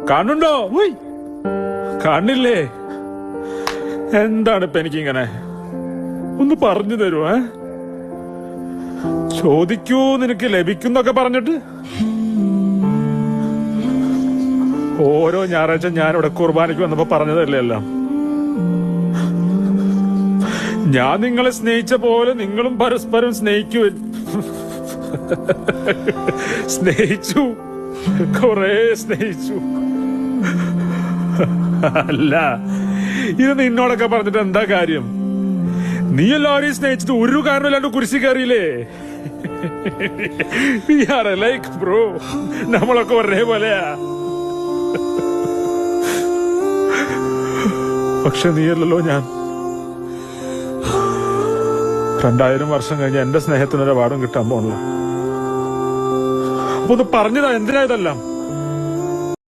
കാണുന്നുണ്ടോ? കാണില്ലേ? എന്താണ് ഇപ്പൊ എനിക്കിങ്ങനെ? ഒന്ന് പറഞ്ഞു തരുമോ? ചോദിക്കൂ, നിനക്ക് ലഭിക്കുന്നൊക്കെ പറഞ്ഞിട്ട് ഓരോ ഞായറാഴ്ച ഞാനിവിടെ കുർബാനയ്ക്ക് വന്നപ്പോ പറഞ്ഞതല്ലേ എല്ലാം. ഞാൻ നിങ്ങളെ സ്നേഹിച്ച പോലെ നിങ്ങളും പരസ്പരം സ്നേഹിക്കൂ. സ്നേഹിച്ചു, കൊറേ സ്നേഹിച്ചു. അല്ല, ഇത് നിന്നോടൊക്കെ പറഞ്ഞിട്ട് എന്താ കാര്യം? നീ എല്ലാവരെയും സ്നേഹിച്ചിട്ട് ഒരു കാരണമില്ലാണ്ട് കുരിശി കയറിയില്ലേ? ലൈക്ക് ബ്രോ, നമ്മളൊക്കെ ഒരേപോലെയാ. പക്ഷെ നീയല്ലോ ഞാൻ. 2000 വർഷം കഴിഞ്ഞ് എന്റെ സ്നേഹത്തിനൊരു അവാർഡും കിട്ടാൻ പോണല്ലോ. അപ്പൊ ഒന്ന് പറഞ്ഞതാ, എന്തിനാ ഇതെല്ലാം?